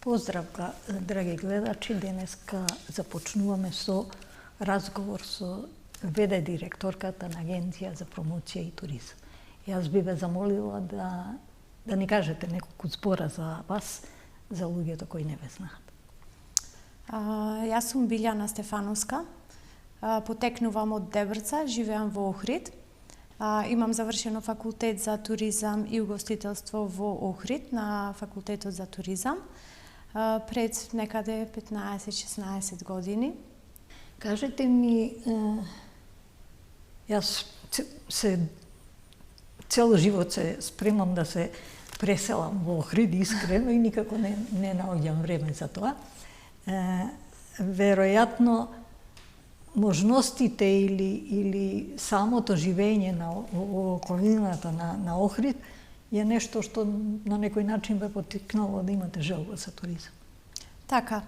Поздрав, драги гледачи, денеска започнуваме со разговор со ВД директорката на Агенција за промоција и туризам. Јас би ве замолила да ни кажете неколку збора за вас, за луѓето кои не ве знаат. Јас сум Билјана Стефановска, потекнувам од Дебрца, живеам во Охрид. Имам завршено факултет за туризам и угостителство во Охрид на факултетот за туризам пред некаде 15-16 години. Кажете ми, јас цел живот се спремам да се преселам во Охрид, искрено, и никако не наоѓам време за тоа. Веројатно, можностите или самото живење на околината на Охрид е нешто што на некој начин ве поттикнало да имате желба за туризам. Така.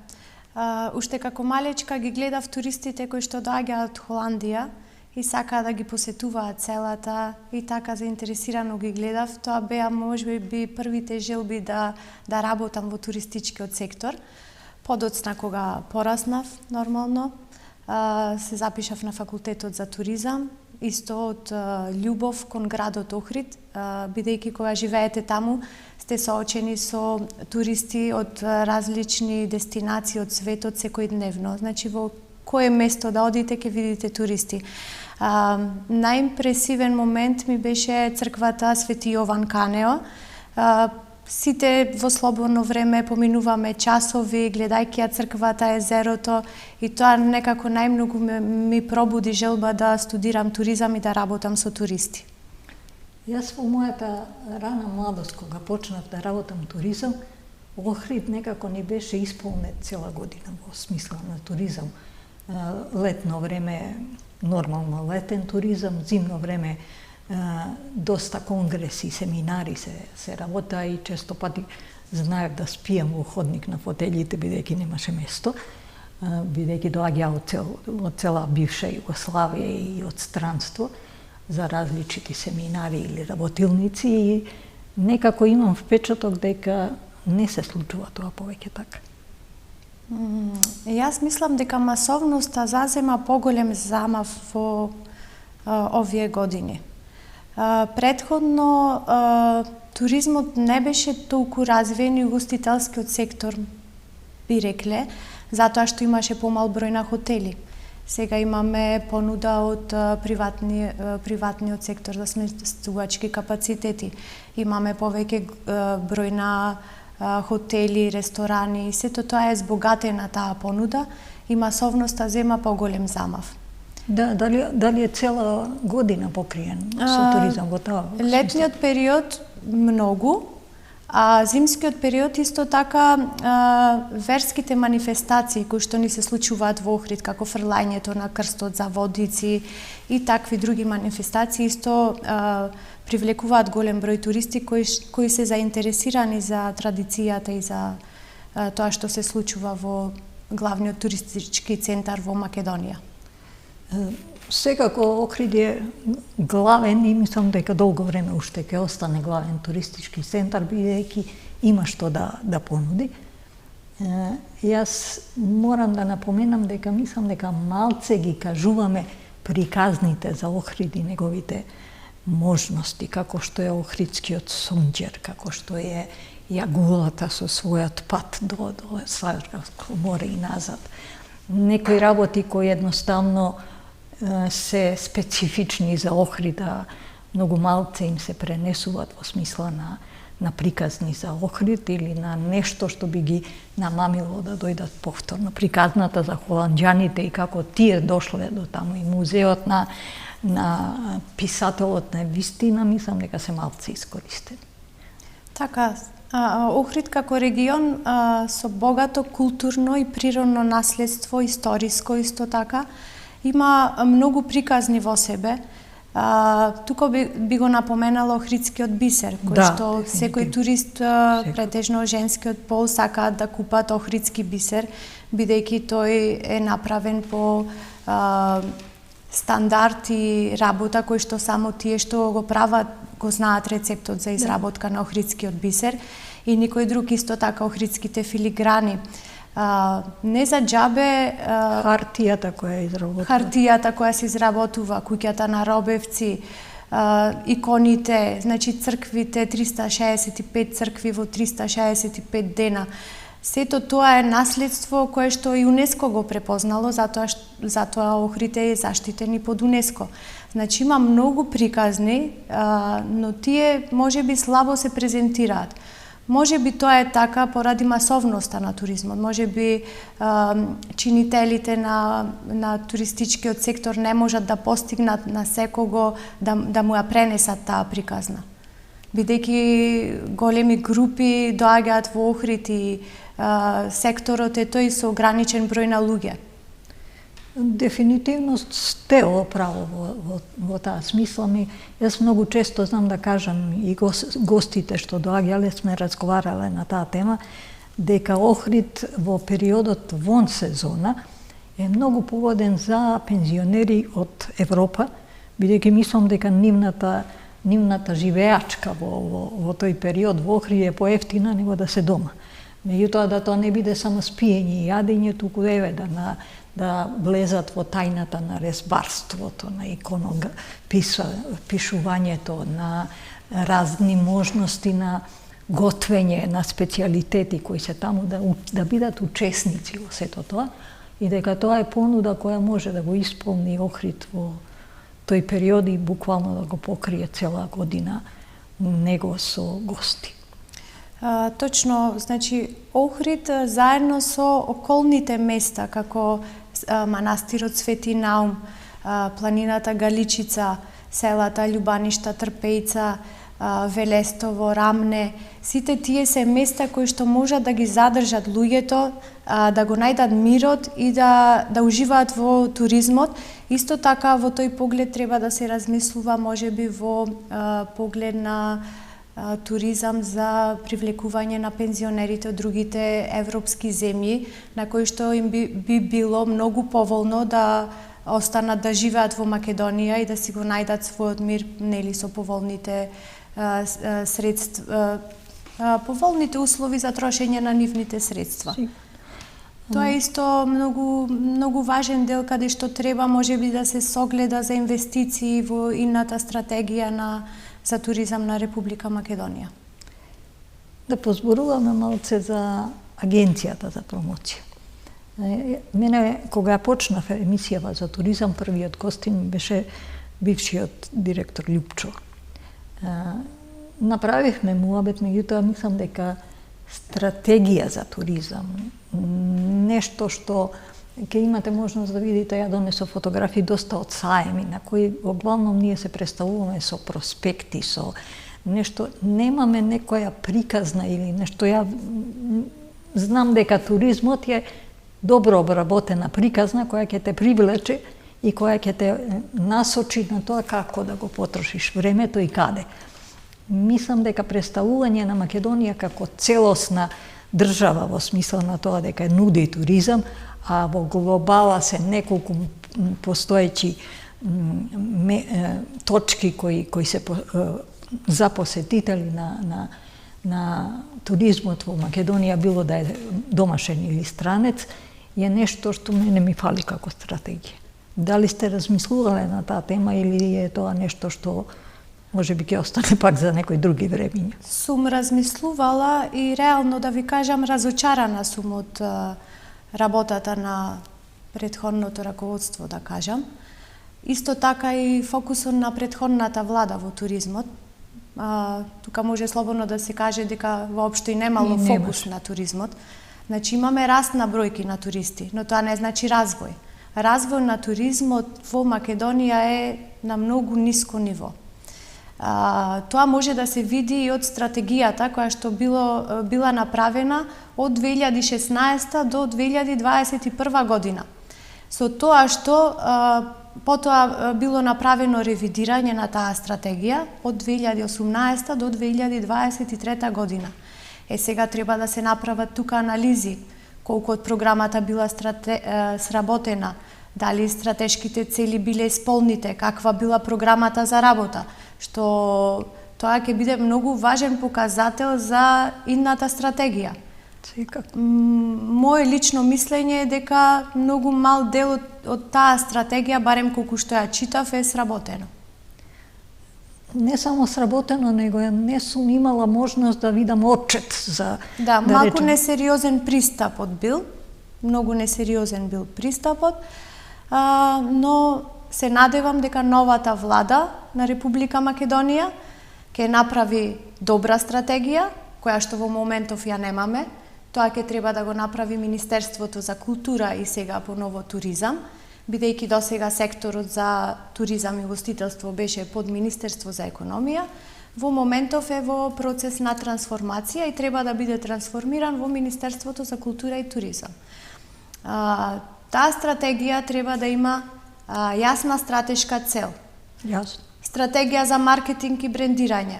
Уште како малечка ги гледав туристите кои што доаѓаат од Холандија и сакаа да ги посетуваат селата и така заинтересирано ги гледав. Тоа беа можеби првите желби да работам во туристичкиот сектор. Подоцна кога пораснав, нормално, се запишав на факултетот за туризам, исто од љубов кон градот Охрид, бидејќи кога живеете таму, сте соочени со туристи од различни дестинации од светот секојдневно. Значи, во кое место да одите, ќе видите туристи. Најимпресивен момент ми беше црквата Свети Јован Канео. Сите во слободно време поминуваме часови, гледајќи ја црквата, езерото, и тоа некако најмногу ми пробуди желба да студирам туризам и да работам со туристи. Јас во мојата рана младост, кога почнав да работам туризам, Охрид некако ни беше исполнет цела година во смисла на туризам. Летно време, нормално летен туризам, зимно време доста конгреси, семинари се работа и често пати знаев да спијам во ходник на фотелите, бидејќи немаше место, бидејќи доаѓа од цела бивша Југославија и од странство за различити семинари или работилници, и некако имам впечаток дека не се случува тоа повеќе така. Јас мислам дека масовноста зазема поголем замав во овие години. Претходно туризмот не беше толку развиен и угостителскиот сектор, би рекле, затоа што имаше помал број на хотели. Сега имаме понуда од приватниот сектор за сместувачки капацитети. Имаме повеќе број на хотели, ресторани, сето тоа е збогатена таа понуда и масовноста зема поголем замав. Да, дали е цела година покриен со туризам во тоа? Летниот период многу, а зимскиот период исто така верските манифестации кои што ни се случуваат во Охрид, како фрлањето на крстот за водици и такви други манифестации, исто привлекуваат голем број туристи кои се заинтересирани за традицијата и за тоа што се случува во главниот туристички центар во Македонија. Секако Охрид е главен и мислам дека долго време уште ќе остане главен туристички центар, бидејќи има што да понуди. Јас морам да напоменам дека мислам дека малце ги кажуваме приказните за Охрид и неговите можности, како што е Охридскиот сонџер, како што е Јагулата со својот пат до Сајрско море и назад. Некои работи кои едноставно се специфични за Охрида, многу малце им се пренесуваат во смисла на приказни за Охрид или на нешто што би ги намамило да дојдат повторно. Приказната за холанџаните и како тие дошле до таму, и музеот на писателот на вистина, мислам дека се малце искористени. Така, Охрид како регион со богато културно и природно наследство, историско исто така, има многу приказни во себе. Тука би го напоменала Охридскиот бисер, кој што секој турист, претежно женскиот пол, сакаат да купат Охридски бисер, бидејќи тој е направен по стандард и работа кој што само тие што го прават го знаат рецептот за изработка на Охридскиот бисер. и никој друг, исто така охридските филиграни. Не за џабе хартијата која се изработува, куќата на Робевци, иконите, значи црквите, 365 цркви во 365 дена. Сето тоа е наследство кое што и ЮНЕСКО го препознало, затоа Охрид е заштитен и под ЮНЕСКО. Значи има многу приказни, но тие можеби слабо се презентираат. Можеби тоа е така поради масовноста на туризмот. Можеби чинителите на туристичкиот сектор не можат да постигнат на секого да му ја пренесат таа приказна. Бидејќи големи групи доаѓаат во Охрид и секторот е тој со ограничен број на луѓе. Дефинитивно сте право во таа смисла. Јас многу често знам да кажам и гостите што доаѓале сме разговарале на таа тема, дека Охрид во периодот вон сезона е многу погоден за пензионери од Европа, бидејќи мислам дека нивната живеачка во тој период во Охрид е поевтина него да се дома. Меѓутоа да тоа не биде само спиење и јадење, туку да влезат во тајната на резбарството, на пишувањето, на разни можности на готвење, на специјалитети кои се таму, да бидат учесници во сето тоа, и дека тоа е понуда која може да го исполни Охрид во тој период и буквално да го покрие цела година него со гости. Точно, значи Охрид заедно со околните места како манастирот Свети Наум, планината Галичица, селата Љубаништа, Трпејца, Велестово, Рамне, сите тие се места кои што можат да ги задржат луѓето, да го најдат мирот и да уживаат во туризмот. Исто така во тој поглед треба да се размислува можеби во поглед на туризам за привлекување на пензионерите од другите европски земји, на кои што им би било многу поволно да останат да живеат во Македонија и да си го најдат својот мир, нели, со поволните средства, поволните услови за трошење на нивните средства. Тоа е исто многу важен дел каде што треба можеби да се согледа за инвестиции во идната стратегија за туризам на Република Македонија. Да позборуваме малце за Агенцијата за промоција. Мене, кога ја почнав емисијава за туризам, првиот гостин беше бившиот директор Љупчо. Направивме муабет, меѓутоа мислам дека стратегија за туризам, нешто што ќе имате можност да видите, ја донесов фотографии доста од саеми, на кои оглавном ние се представуваме со проспекти, со нешто, немаме некоја приказна или нешто. Ја знам дека туризмот е добро обработена приказна која ќе те привлече и која ќе те насочи на тоа како да го потрошиш времето и каде. Мислам дека представување на Македонија како целосна држава во смисла на тоа дека нуди туризам, а во глобала се неколку постоечи точки кои се за посетители на туризмот во Македонија, било да е домашен или странец, е нешто што мене ми фали како стратегија. Дали сте размислувале на таа тема или е тоа нешто што можеби ќе остане пак за некои други времиња? Сум размислувала и реално да ви кажам, разочарана сум од работата на претходното раководство, да кажам. Исто така и фокусот на претходната влада во туризмот. Тука може слободно да се каже дека воопшто и немало фокус на туризмот. Значи имаме раст на бројки на туристи, но тоа не значи развој. Развој на туризмот во Македонија е на многу ниско ниво. Тоа може да се види и од стратегијата која што била направена од 2016 до 2021 година. Со тоа што потоа било направено ревидирање на таа стратегија од 2018 до 2023 година. Сега треба да се направат тука анализи, колку од програмата била сработена, дали стратешките цели биле исполните, каква била програмата за работа, што тоа ќе биде многу важен показател за идната стратегија. Секако. Моje лично мислење е дека многу мал дел од таа стратегија, барем колку што ја читав, е сработено. Не само сработено, него не сум имала можност да видам отчет за... Да, малку несериозен пристапот бил, многу несериозен бил пристапот, но се надевам дека новата влада на Република Македонија ќе направи добра стратегија, која што во моментов ја немаме. Тоа ќе треба да го направи Министерството за култура и сега поново туризам, бидејќи досега секторот за туризам и гостителство беше под Министерство за економија. Во моментов е во процес на трансформација и треба да биде трансформиран во Министерството за култура и туризам. Таа стратегија треба да има јасна стратешка цел. Јасно. Стратегија за маркетинг и брендирање,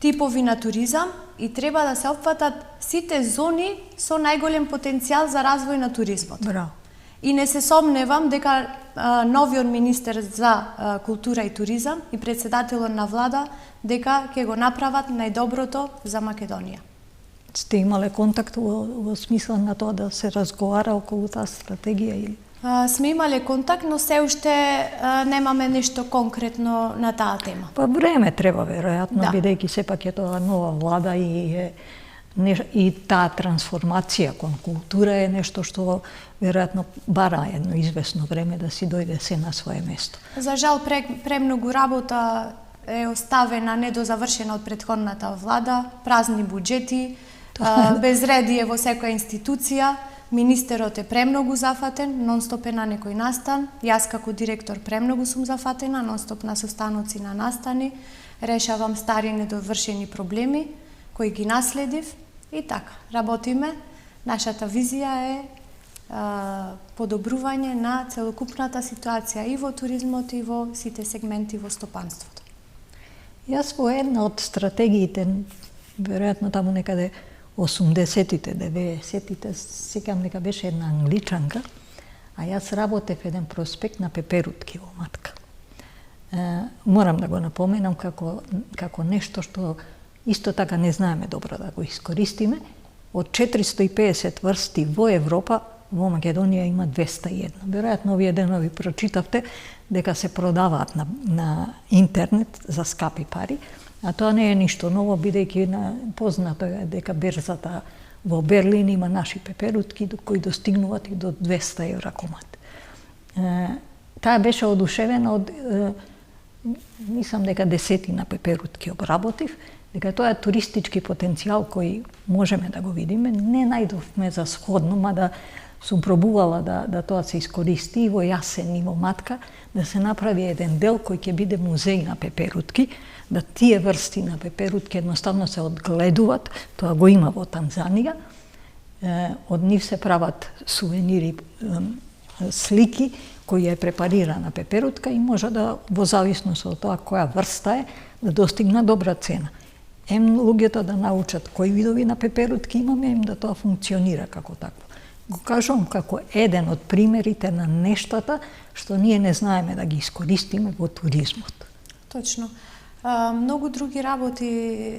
типови на туризам и треба да се опфатат сите зони со најголем потенцијал за развој на туризмот. Браво. И не се сомневам дека новиот министер за култура и туризам и председателот на влада дека ќе го направат најдоброто за Македонија. Сте имале контакт во смисла на тоа да се разговара околу таа стратегија или? Сме имале контакт, но се уште немаме нешто конкретно на таа тема. Па време треба веројатно, Да. бидејќи сепак е тоа нова влада и таа трансформација кон култура е нешто што веројатно бара едно известно време да си дојде се на свое место. За жал, премногу работа е оставена недозавршена од претходната влада, празни буџети, безредие во секоја институција. Министерот е премногу зафатен, нонстоп е на некој настан. Јас како директор премногу сум зафатена, нонстоп на состаноци на настани. Решавам стари недовршени проблеми кои ги наследив и така. Работиме. Нашата визија е подобрување на целокупната ситуација и во туризмот и во сите сегменти во стопанството. Јас во една од стратегиите, веројатно таму некаде 80-тите, 90-тите, сеќавам дека беше една англичанка, а јас работев еден проспект на пеперутки во Матка. Морам да го напоменам како нешто што исто така не знаеме добро да го искористиме. Од 450 врсти во Европа, во Македонија има 201. Веројатно овие денови прочитавте дека се продаваат на интернет за скапи пари, а тоа не е ништо ново, бидејќи познато е дека берзата во Берлин има наши пеперутки кои достигнуваат и до 200 евра комат. Таа беше одушевена од, мислам дека десетина пеперутки обработив, дека тоа е туристички потенцијал кој можеме да го видиме. Не најдовме за сходно, мада сум пробувала да тоа се искористи и во Јасен и во Матка, да се направи еден дел кој ќе биде музеј на пеперутки, да тие врсти на пеперутки едноставно се одгледуваат, тоа го има во Танзанија, од нив се прават сувенири, слики кои е препарирана пеперутка и може да, во зависност од тоа која врста е, да достигна добра цена. Луѓето да научат кои видови на пеперутки имаме, да тоа функционира како такво. Го кажувам како еден од примерите на нештата што ние не знаеме да ги искористиме во туризмот. Точно. Многу други работи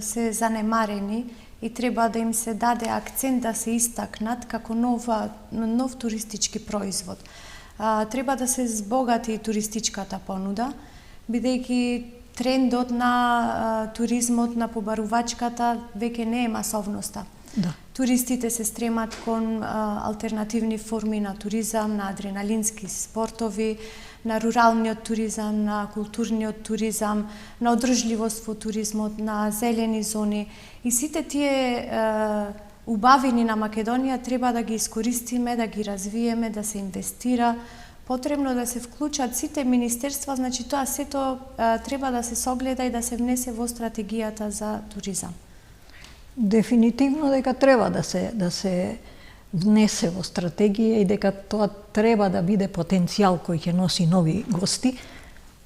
се занемарени и треба да им се даде акцент да се истакнат како нов туристички производ. Треба да се збогати туристичката понуда, бидејќи трендот на туризмот, на побарувачката веќе не е масовноста. Да. Туристите се стремат кон алтернативни форми на туризам, на адреналински спортови, на руралниот туризам, на културниот туризам, на одржливост во туризмот, на зелени зони. И сите тие убавини на Македонија треба да ги искористиме, да ги развиеме, да се инвестира. Потребно да се вклучат сите министерства, значи тоа сето треба да се согледа и да се внесе во стратегијата за туризам. Дефинитивно дека треба да се внесе во стратегија и дека тоа треба да биде потенцијал кој ќе носи нови гости,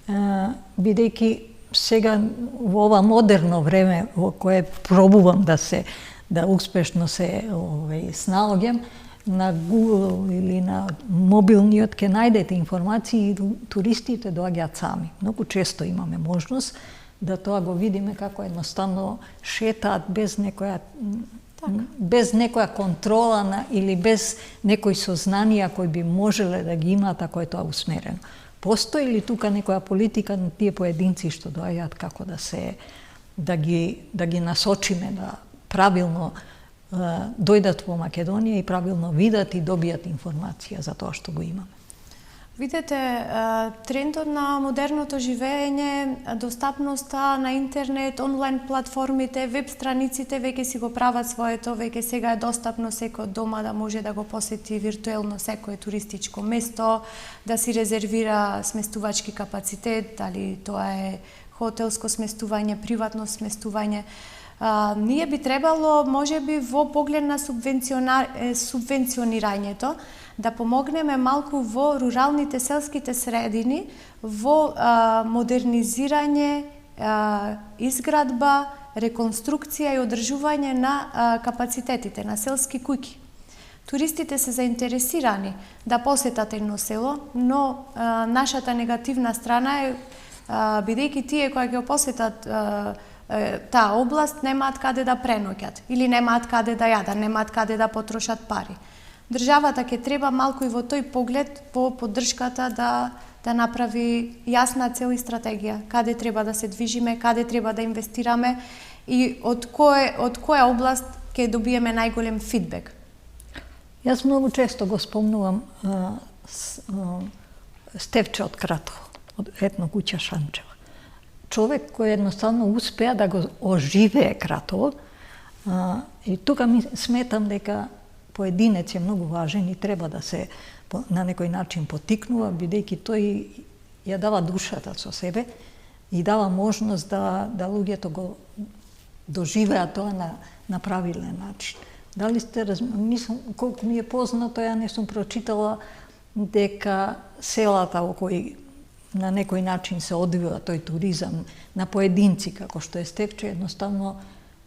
бидејќи сега во ова модерно време во кое пробувам да успешно се снаоѓам, на Google или на мобилниот ќе најдете информации и туристите доаѓаат сами. Многу често имаме можност да тоа го видиме како едноставно шетаат без некоја контрола или без некои сознанија кои би можеле да ги имаат ако е тоа усмерено. Постои ли тука некоја политика на тие поединци што доаѓаат како да ги насочиме да правилно дојдат во Македонија и правилно видат и добијат информација за тоа што го имаме? Видете, трендот на модерното живење, достапноста на интернет, онлайн платформите, веб страниците веќе си го прават своето, веќе сега е достапно секој од дома да може да го посети виртуелно секое туристичко место, да си резервира сместувачки капацитет, дали тоа е хотелско сместување, приватно сместување. Ние би требало, можеби во поглед на субвенционирањето, да помогнеме малку во руралните селските средини, во модернизирање, изградба, реконструкција и одржување на капацитетите на селски куќи. Туристите се заинтересирани да посетат едно село, но нашата негативна страна е, бидејќи тие кои ќе посетат таа област немаат каде да преноќат или немаат каде да јадат, немаат каде да потрошат пари. Државата ќе треба малку и во тој поглед, во поддршката да направи јасна цел и стратегија, каде треба да се движиме, каде треба да инвестираме и од која област ќе добиеме најголем фидбек. Јас многу често го спомнувам Стевче од Кратово, од етно куќа Шанчева. Човек кој едноставно успеа да го оживее Кратово, и тука ми сметам дека поединец е многу важен и треба да се на некој начин потикнува, бидејќи тој ја дава душата со себе и дава можност да луѓето го доживеат тоа на правилен начин. Дали сте мислам, колку ми е познато, ја не сум прочитала дека селата околу на некој начин се одвива тој туризам на поединци како што е Стевче, едноставно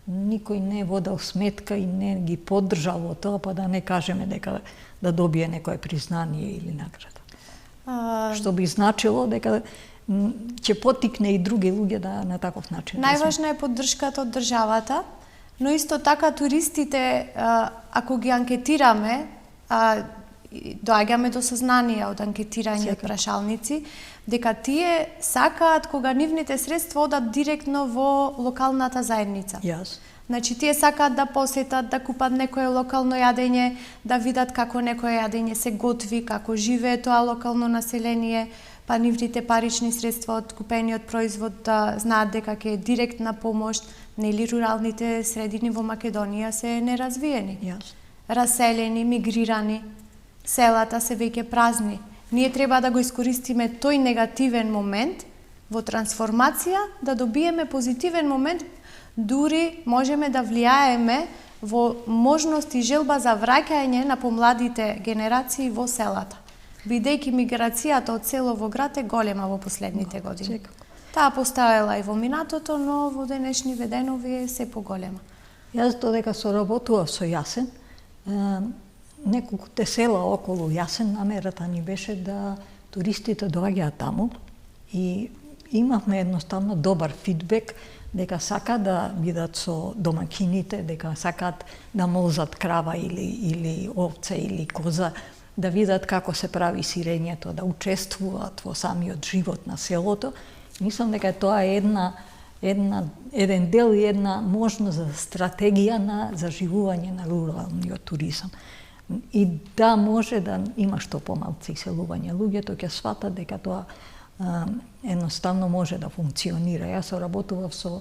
никој не е водел сметка и не ги поддржал во тоа, па да не кажеме дека да добие некое признание или награда. Што би значило дека ќе потикне и други луѓе да на таков начин. Најважна е поддршката од државата, но исто така туристите, ако ги анкетираме, доаѓаме до сознание од анкетирање од прашалници, дека тие сакаат кога нивните средства одат директно во локалната заедница. Значи, тие сакаат да посетат, да купат некое локално јадење, да видат како некое јадење се готви, како живее тоа локално население, па нивните парични средства од купениот производ да знаат дека ќе е директна помош, нели руралните средини во Македонија се неразвиени. Раселени, мигрирани, селата се веќе празни. Ние треба да го искористиме тој негативен момент во трансформација, да добиеме позитивен момент, дури можеме да влијаеме во можност и желба за враќање на помладите генерации во селата. Бидејќи миграцијата од село во град е голема во последните години. Таа постоела и во минатото, но во денешни денови е се поголема. Јас додека соработував со Јасен, неколку села околу Јасен, намерата ни беше да туристите доаѓаат таму и имавме едноставно добар фидбек дека сакаат да бидат со домакините, дека сакаат да молзат крава или овце или коза, да видат како се прави сирењето, да учествуваат во самиот живот на селото. Мислам дека тоа е еден дел и една можност за стратегија на заживување на руралниот туризам. И да може да има што помалку иселување. Луѓето ќе сватат дека тоа едноставно може да функционира. Јас соработував со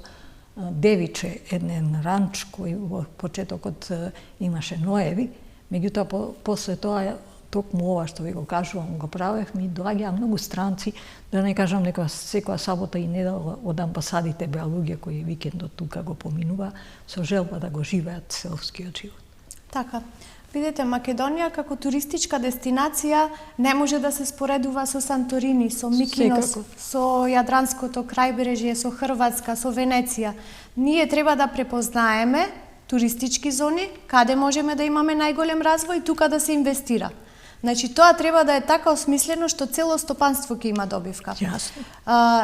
Девиче, еден ранч кој во почетокот имаше ноеви, меѓутоа после тоа токму ова што ви го кажувам, го правевме и доаѓаа многу странци, да не кажам дека секоја сабота и недела од амбасадите беа луѓе кои викендот тука го поминува со желба да го живеат селскиот живот. Така. Видете, Македонија како туристичка дестинација не може да се споредува со Санторини, со Микинос, со Јадранското крајбрежје, со Хрватска, со Венеција. Ние треба да препознаеме туристички зони, каде можеме да имаме најголем развој, тука да се инвестира. Значи, тоа треба да е така осмислено што цело стопанство ќе има добивка. Јасно.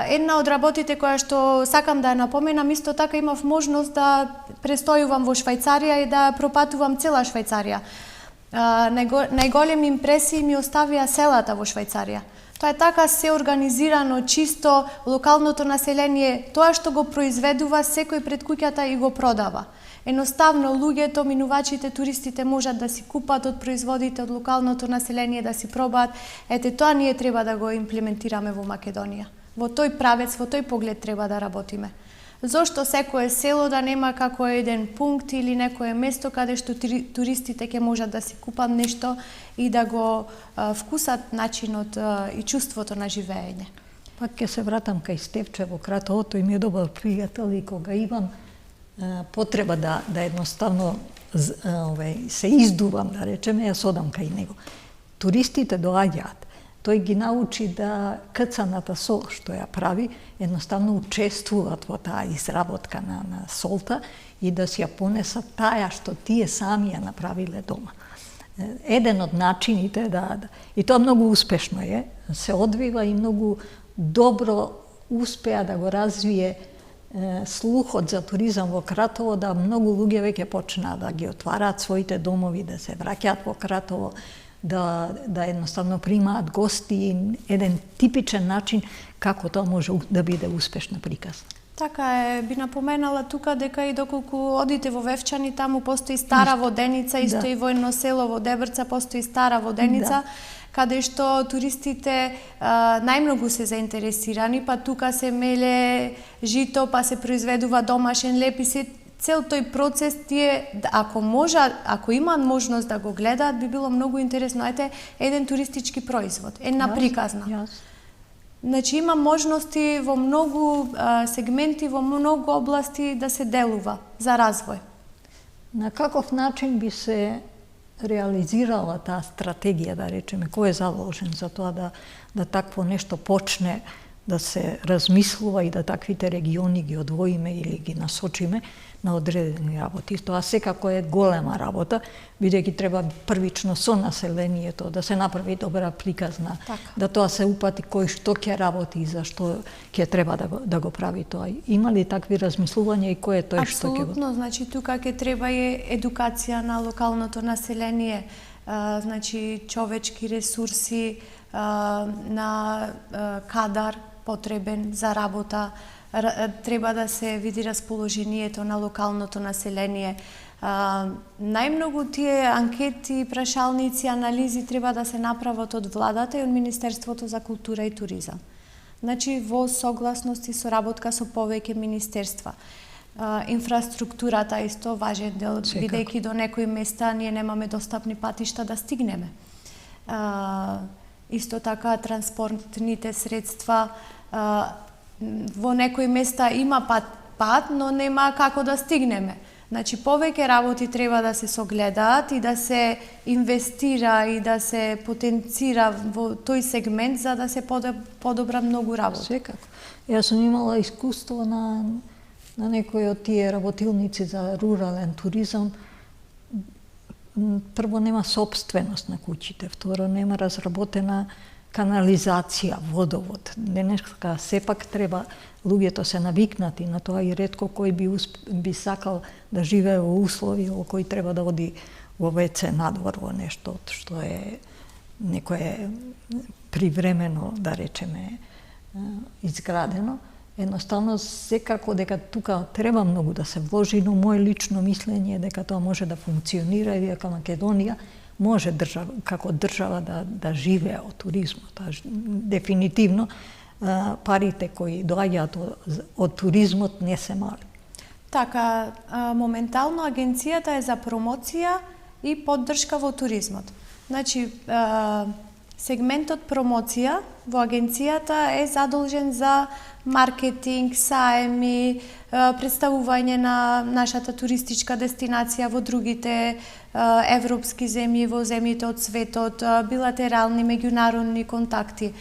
Една од работите која што сакам да ја напоменам, исто така имав можност да престојувам во Швајцарија и да пропатувам цела Швајцарија. Најголеми импресии ми оставија селата во Швајцарија. Тоа е така се организирано, чисто, локалното население, тоа што го произведува секој пред куќата и го продава. Едноставно, луѓето, минувачите, туристите можат да си купат од производите од локалното население, да си пробаат. Ете, тоа ние треба да го имплементираме во Македонија. Во тој правец, во тој поглед треба да работиме. Зошто секое село да нема како еден пункт или некое место каде што туристите ќе можат да си купат нешто и да го вкусат начинот и чувството на живеење. Пак ќе се вратам кај Стефче во Кратово, тој ми е добар пријател и кога имам потреба да едноставно се издувам, да речеме, јас одам кај него. Туристите доаѓаат. Тој ги научи да кцаната сол што ја прави, едноставно учествуваат во таа изработка на солта и да си ја понесат таја што тие сами ја направиле дома. Еден од начините и тоа многу успешно е, се одвива и многу добро успеа да го развие слухот за туризам во Кратово, да многу луѓе веќе почнаа да ги отвараат своите домови, да се враќаат во Кратово, да едноставно примаат гости, еден типичен начин како тоа може да биде успешна приказна. Така е, би напоменала тука дека и доколку одите во Вевчани, таму постои стара воденица, исто и во едно село во Дебрца постои стара воденица, каде што туристите најмногу се заинтересирани, па тука се меле жито, па се произведува домашен леп и се цел тој процес тие, ако имаат можност да го гледаат, би било многу интересно. Ете, еден туристички производ, една приказна. Значи, има можности во многу сегменти, во многу области да се делува за развој. На каков начин би се реализирала таа стратегија, да речеме, кој е заложен за тоа да такво нешто почне да се размислува и да таквите региони ги одвоиме или ги насочиме на одредени работи. Тоа секако е голема работа, бидејќи треба првично со населението да се направи добра приказна, да тоа се упати кој што ќе работи и за што ќе треба да го прави тоа. Има ли такви размислувања и кој е тој што ќе го... Апсолутно, значи тука ќе треба и едукација на локалното население, значи човечки ресурси, на кадар потребен за работа, треба да се види расположението на локалното население. Најмногу тие анкети, прашалници, анализи треба да се направат од владата и од Министерството за култура и туризам. Значи, во согласност и соработка со повеќе министерства. Инфраструктурата исто важен дел, бидејќи до некои места ние немаме достапни патишта да стигнеме. Исто така транспортните средства, во некои места има пат, но нема како да стигнеме. Значи, повеќе работи треба да се согледаат и да се инвестира и да се потенцира во тој сегмент за да се подобра многу работи. Секако. Јас сум имала искуство на некои од тие работилници за рурален туризам. Прво, нема собственост на куќите, второ, нема разработена канализација, водовод. Денеска сепак треба, луѓето се навикнати на тоа и ретко кој би сакал да живее во услови во кои треба да оди во ВЦ надвор во нешто што е некое привремено, да речеме, изградено. Едноставно, секако дека тука треба многу да се вложи, но моje лично мислење е дека тоа може да функционира и дека Македонија може како држава да живее од туризмот. Дефинитивно, парите кои доаѓаат од туризмот не се мали. Така, моментално агенцијата е за промоција и поддршка во туризмот. Значи, сегментот промоција во агенцијата е задолжен за маркетинг, саеми, представување на нашата туристичка дестинација во другите европски земји, во земјите од светот, билатерални, меѓународни контакти.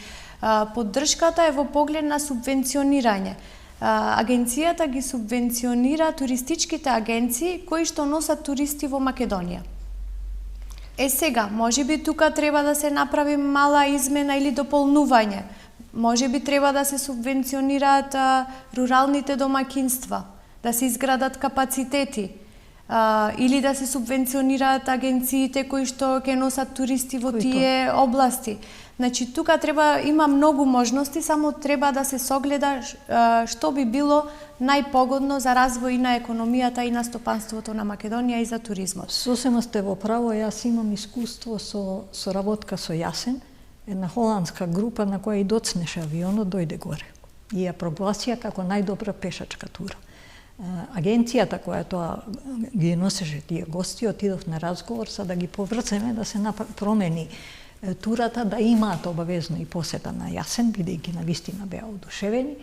Поддршката е во поглед на субвенционирање. Агенцијата ги субвенционира туристичките агенции кои што носат туристи во Македонија. Сега, можеби тука треба да се направи мала измена или дополнување. Можеби треба да се субвенционираат руралните домаќинства, да се изградат капацитети, или да се субвенционираат агенциите кои што ќе носат туристи во тие области. Значи, тука има многу можности, само треба да се согледа што би било најпогодно за развој на економијата и на стопанството на Македонија и за туризмот. Сосема сте во право, јас имам искуство со работка со Јасен, една холандска група на која и доцнеше авионот, дојде горе и ја прогласија како најдобра пешачка тура. Агенцијата која тоа ги носеше тие гости, отидов на разговор за да ги поврземе да се промени турата, да имаат обавезно и посета на Јасен, бидејќи навистина беа одушевени.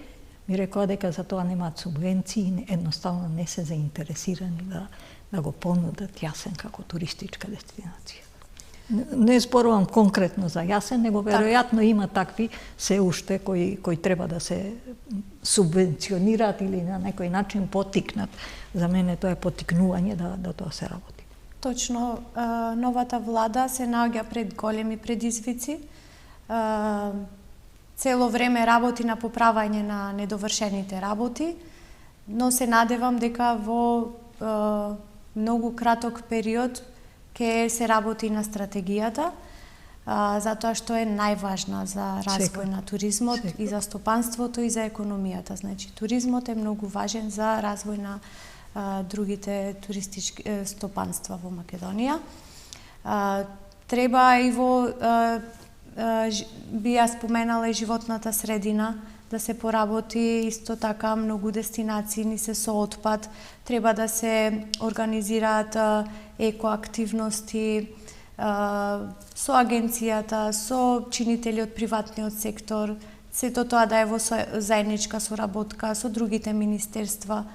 Ми рекоа дека за тоа немаат субвенции и едноставно не се заинтересирани да го понудат Јасен како туристичка дестинација. Не зборувам конкретно за Јасен, него веројатно има такви се уште кои треба да се субвенционираат или на некој начин потикнат. За мене тоа е потикнување да тоа се работи. Точно, новата влада се наоѓа пред големи предизвици. Цело време работи на поправање на недовршените работи, но се надевам дека во многу краток период ќе се работи на стратегијата, затоа што е најважна за развој на туризмот и за стопанството и за економијата. Значи, туризмот е многу важен за развој на другите туристички стопанства во Македонија. Треба и во би ја споменала и животната средина, да се поработи исто така многу дестинации ни се со отпад, треба да се организираат екоактивности со агенцијата, со чинители од приватниот сектор, сето тоа да е во заедничка соработка со другите министерства.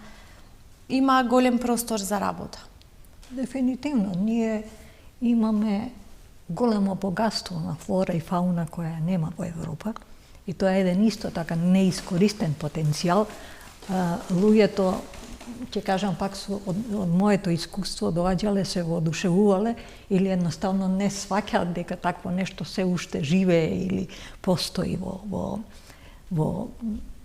Има голем простор за работа. Дефинитивно, ние имаме големо богатство на флора и фауна која нема во Европа и тоа е еден исто така неискористен потенцијал. Луѓето, ќе кажам пак од моето искуство, доаѓале се воодушевувале или едноставно не сваќаат дека такво нешто се уште живее или постои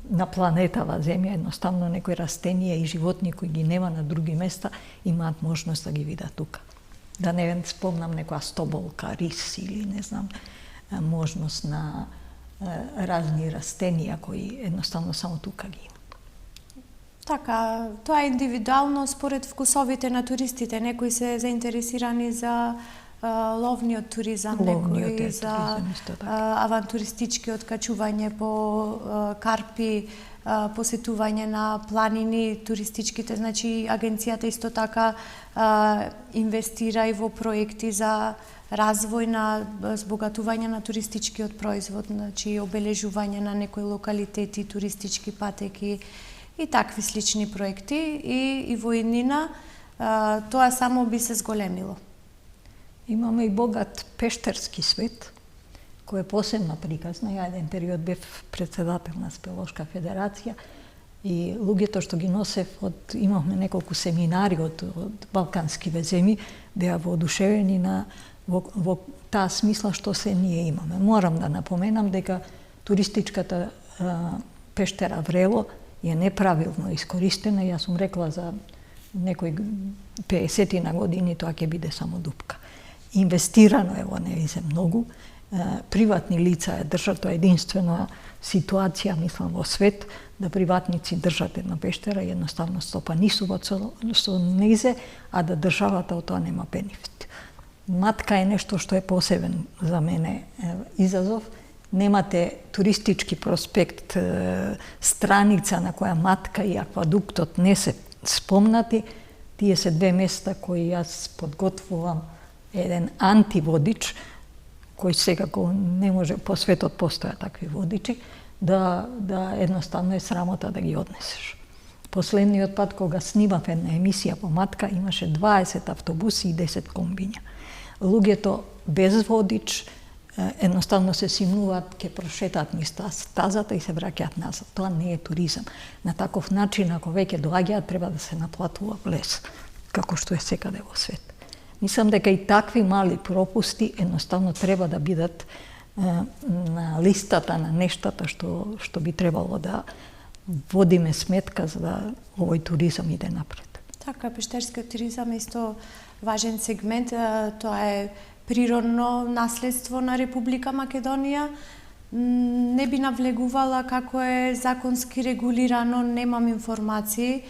на планетава Земја. Едноставно некои растенија и животни кои ги нема на други места имаат можност да ги видат тука. Да не спомнам некоја стоболка, рис или не знам, можност на разни растенија кои едноставно само тука ги има. Така, тоа е индивидуално според вкусовите на туристите. Некои се заинтересирани за ловниот туризам, некои за авантуристички откачување по карпи, посетување на планини, туристичките, значи агенцијата исто така инвестира и во проекти за развој на збогатување на туристичкиот производ, значи обележување на некои локалитети, туристички патеки и такви слични проекти и во иднина тоа само би се зголемило. Имаме и богат пештерски свет, кој е посебно приказна. Ја еден период бев председател на Спелошка федерација и луѓето што ги носев имавме неколку семинари од балканскиве земји, беа воодушевени во таа смисла што се ние имаме. Морам да напоменам дека туристичката пештера Врело е неправилно искористена. Јас сум рекла за некои 50 на години тоа ќе биде само дупка. Инвестирано е во нејзе многу, приватни лица ја држат, тоа е единствена ситуација, мислам, во свет, да приватници држат една пештера и едноставно стопанисуваат со нејзе, а да државата од тоа нема бенефит. Матка е нешто што е посебен за мене изазов. Немате туристички проспект, страница на која Матка и аквадуктот не се спомнати. Тие се две места кои јас подготвувам еден антиводич, кој секако не може, по светот постојат такви водичи, да едноставно е срамота да ги однесеш. Последниот пат кога снимав една емисија по Матка, имаше 20 автобуси и 10 комбиња. Луѓето без водич едноставно се симнуваат, ќе прошетаат низ стазата и се враќаат назад. Тоа не е туризам. На таков начин, ако веќе доаѓаат, треба да се наплатува влез, како што е секаде во свет. Мислам дека и такви мали пропусти едноставно треба да бидат на листата на нештата што би требало да водиме сметка за да овој туризам иде напред. Така, пештерскиот туризам е исто важен сегмент, тоа е природно наследство на Република Македонија. Не би навлегувала како е законски регулирано, немам информации.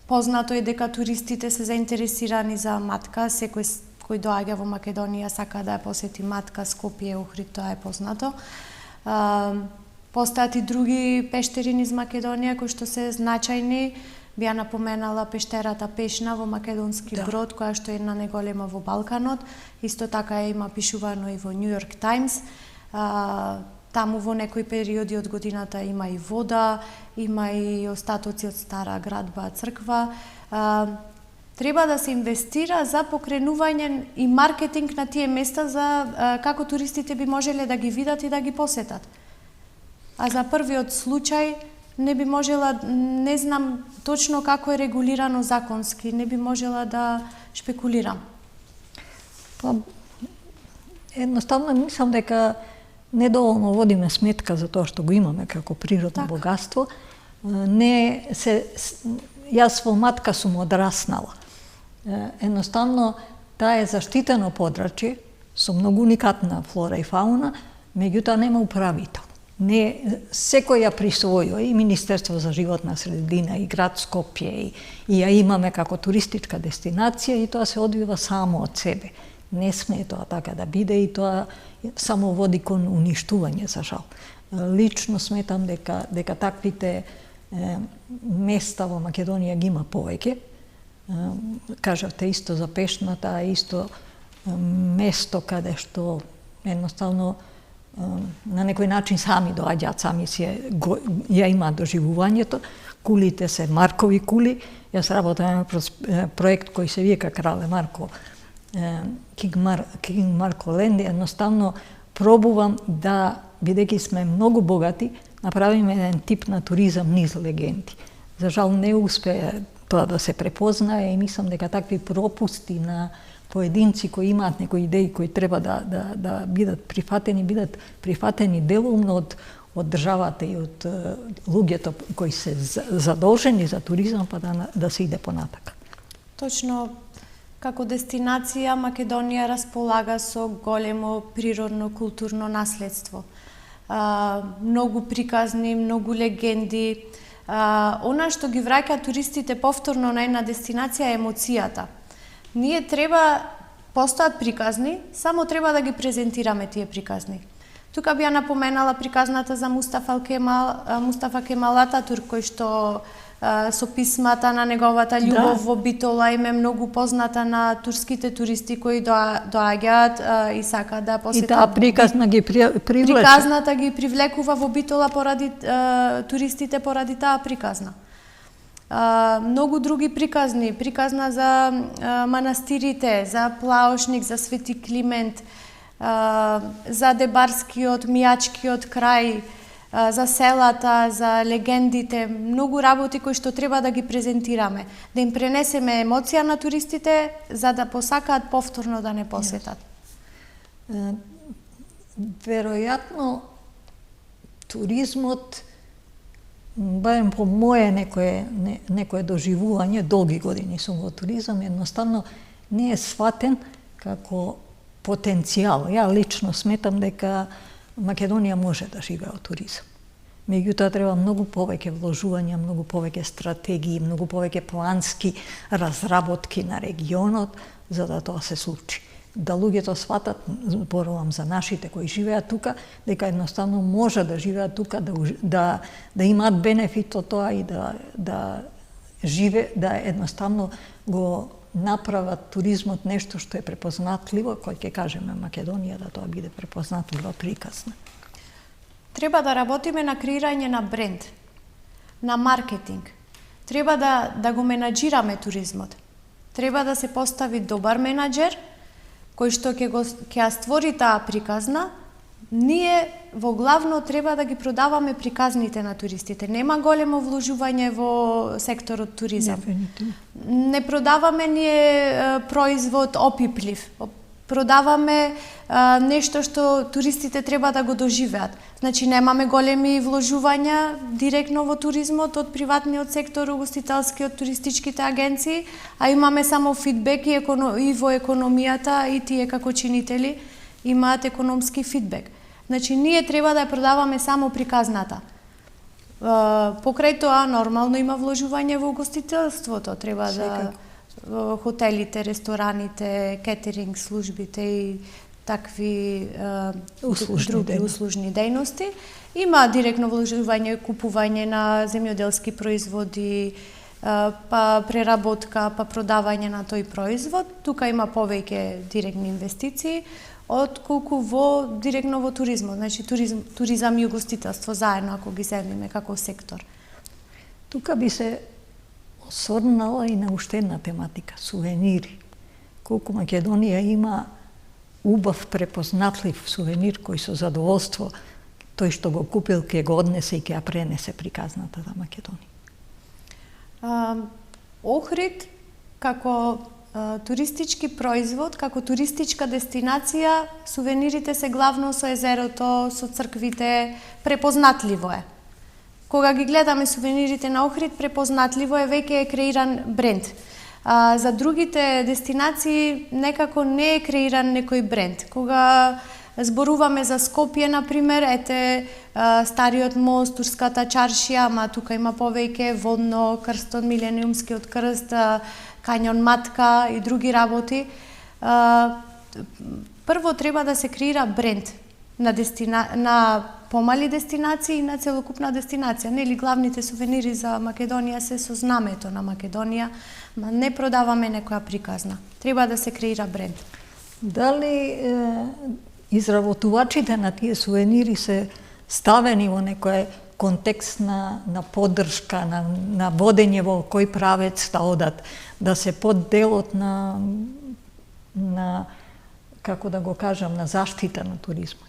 Познато е дека туристите се заинтересирани за матка, секој кој доаѓа во Македонија сака да ја посети матка, Скопје, Охрид, тоа е познато. Постојат и други пештери низ Македонија кои што се значајни. Би ја напоменала пештерата Пешна во Македонски Брод, која што е една најголема во Балканот. Исто така има пишувано и во Нью Йорк Таймс. Таму во некои периоди од годината има и вода, има и остатоци од стара градба, црква. Треба да се инвестира за покренување и маркетинг на тие места за како туристите би можеле да ги видат и да ги посетат. А за првиот случај не би можела, не знам точно како е регулирано законски, не би можела да шпекулирам. Па, едноставно мислам дека недоволно водиме сметка за тоа што го имаме како природно богатство. Јас во матка сум одраснала. Едноставно, таа е заштитено подрачје со многу уникатна флора и фауна, меѓутоа нема управител. Секој ја присвојува и Министерство за животна средина, и град Скопје, и ја имаме како туристичка дестинација и тоа се одвива само од себе. Не смее тоа така да биде и тоа само води кон уништување, за жал. Лично сметам дека таквите места во Македонија ги има повеќе. Кажавте исто за Пешната, исто место каде што едноставно на некој начин сами доаѓаат, сами ја имаат доживувањето. Кулите се Маркови кули. Јас работам на проект кој се вика Крале Марко, Кинг Марко Ленд. Едноставно пробувам да, бидејќи сме многу богати, направиме еден тип на туризам низ легенди. За жал не успеа тоа да се препознае и мислам дека такви пропусти на поединци кои имаат некои идеи кои треба да бидат прифатени делумно од државата и од луѓето кои се задолжени за туризам, па да се иде понатака. Точно, како дестинација Македонија располага со големо природно културно наследство. Многу приказни, многу легенди. Она што ги враќа туристите повторно на една дестинација е емоцијата. Ние постојат приказни, само треба да ги презентираме тие приказни. Тука би ја напоменала приказната за Мустафа Кемал Ататурк, кој што со писмата на неговата љубов во Битола им е многу позната на турските туристи кои доаѓаат и сакаат да посетат. И таа приказна ги привлече. Приказната ги привлекува во Битола поради туристите поради таа приказна. Многу други приказни, приказна за манастирите, за Плаошник, за Свети Климент, за Дебарскиот, Мијачкиот крај, за селата, за легендите, многу работи кои што треба да ги презентираме, да им пренесеме емоција на туристите за да посакаат повторно да не посетат. Веројатно туризмот, барем по моје некое доживување, долги години сум во туризам, едноставно не е сватен како потенцијал. Ја лично сметам дека Македонија може да живее од туризам. Меѓутоа треба многу повеќе вложувања, многу повеќе стратегии, многу повеќе плански разработки на регионот за да тоа се случи. Да луѓето сватат, зборувам за нашите кои живеат тука, дека едноставно може да живеат тука, да имаат бенефит од тоа и да едноставно го направат туризмот нешто што е препознатливо, кој ќе кажеме Македонија, да тоа биде препознатливо, приказна. Треба да работиме на креирање на бренд, на маркетинг. Треба да го менаџираме туризмот. Треба да се постави добар менаџер кој што ќе ја створи таа приказна Ние во главно треба да ги продаваме приказните на туристите. Нема големо вложување во секторот туризам. Не продаваме ние производ опиплив. Продаваме нешто што туристите треба да го доживеат. Значи немаме големи вложувања директно во туризмот од приватниот сектор, угостителскиот, туристичките агенции, а имаме само фидбек и во економијата, и тие како чинители имаат економски фидбек. Значи, ние треба да ја продаваме само приказната. Покрај тоа, нормално има вложување во угостителството. Треба да хотелите, рестораните, кетеринг службите и такви други услужни дејности. Има директно вложување, купување на земјоделски производи, па преработка, па продавање на тој производ. Тука има повеќе директни инвестиции отколку директно во туризмот. Значи, туризам и угостителство заедно, ако ги земиме како сектор. Тука би се осврнала и на уште една тематика – сувенири. Колку Македонија има убав, препознатлив сувенир кој со задоволство тој што го купил ќе го однесе и ќе ја пренесе приказната за Македонија. Охрид како туристички производ, како туристичка дестинација, сувенирите се главно со езерото, со црквите, препознатливо е. Кога ги гледаме сувенирите на Охрид, препознатливо е, веќе е креиран бренд. За другите дестинации некако не е креиран некој бренд. Кога зборуваме за Скопје, например, ете Стариот мост, Турската чаршија, ама тука има повеќе водно, крстот, Милениумскиот крст, Кањон Матка и други работи. Прво треба да се креира бренд на помали дестинации и на целокупна дестинација. Нели главните сувенири за Македонија се со знамето на Македонија, ма не продаваме некоја приказна. Треба да се креира бренд. Дали изработувачите на тие сувенири се ставени во некој контекст на поддршка, на водење во кој правец да одат, да се под делот на како да го кажам, на заштита на туризмот?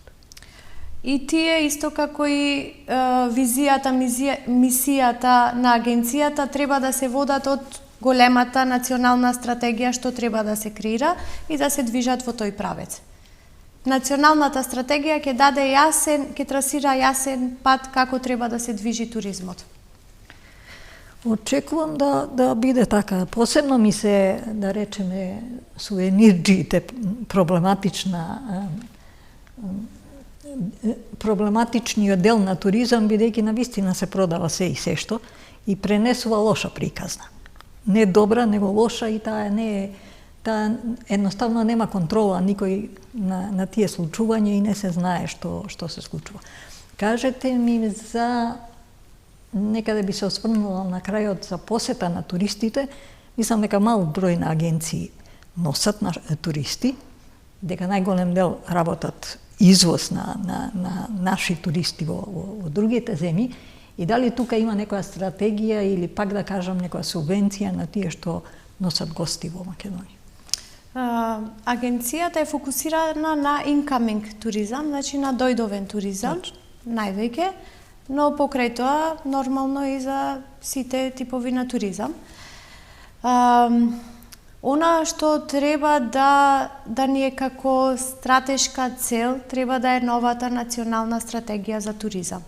И тие, исто како и визијата, мисијата на агенцијата, треба да се водат од големата национална стратегија што треба да се креира и да се движат во тој правец. Националната стратегија ќе даде ќе трасира јасен пат како треба да се движи туризмот. Очекувам да биде така. Посебно ми се, да речеме, сувенирџиите проблематичниот дел на туризам, бидејќи навистина се продава се и сешто и пренесува лоша приказна. Не добра, него лоша, и таа едноставно нема контрола никој на тие случувања и не се знае што се случува. Кажете ми за, некаде би се осврнала на крајот, за посета на туристите. Мислам дека мал број на агенции носат на туристи, дека најголем дел работат извоз на наши туристи во другите земји, и дали тука има некоја стратегија или пак да кажам некоја субвенција на тие што носат гости во Македонија? Агенцијата е фокусирана на incoming туризам, значи на дојдовен туризам, највеќе, но покрај тоа нормално и за сите типови на туризам. Она што треба да ни е како стратешка цел, треба да е новата национална стратегија за туризам.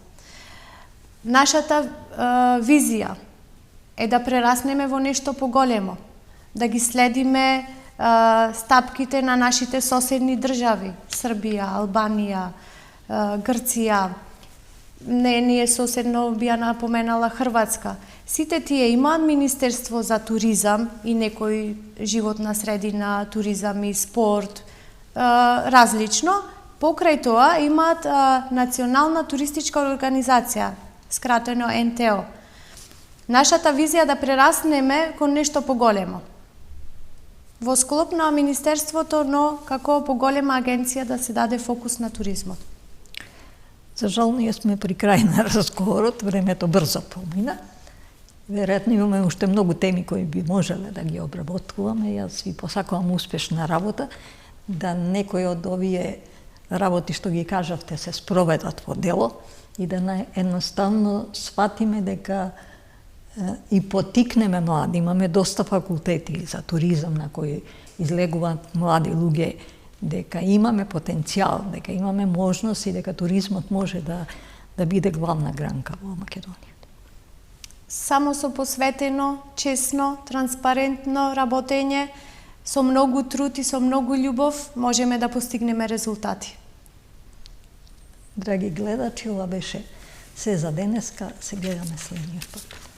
Нашата визија е да прераснеме во нешто поголемо, да ги следиме стапките на нашите соседни држави, Србија, Албанија, Грција, ние соседно би ја напоменала Хрватска. Сите тие имаат Министерство за туризам и некој животна средина, туризам и спорт, различно. Покрај тоа имаат Национална туристичка организација, скратено НТО. Нашата визија да прераснеме кон нешто поголемо. Во склоп на Министерството, но како поголема агенција да се даде фокус на туризмот. За жал, ние сме при крај на разговорот, времето брзо помина. Веројатно имаме уште многу теми кои би можеле да ги обработуваме. Јас ви посакувам успешна работа, да некој од овие работи што ги кажавте се спроведат во дело и да едноставно сватиме дека и потикнеме млади. Имаме доста факултети за туризам на кои излегуваат млади луѓе, дека имаме потенцијал, дека имаме можност и дека туризмот може да биде главна гранка во Македонија. Само со посветено, честно, транспарентно работење, со многу труд и со многу љубов можеме да постигнеме резултати. Драги гледачи, ова беше се за денеска, се гледаме следниот пат.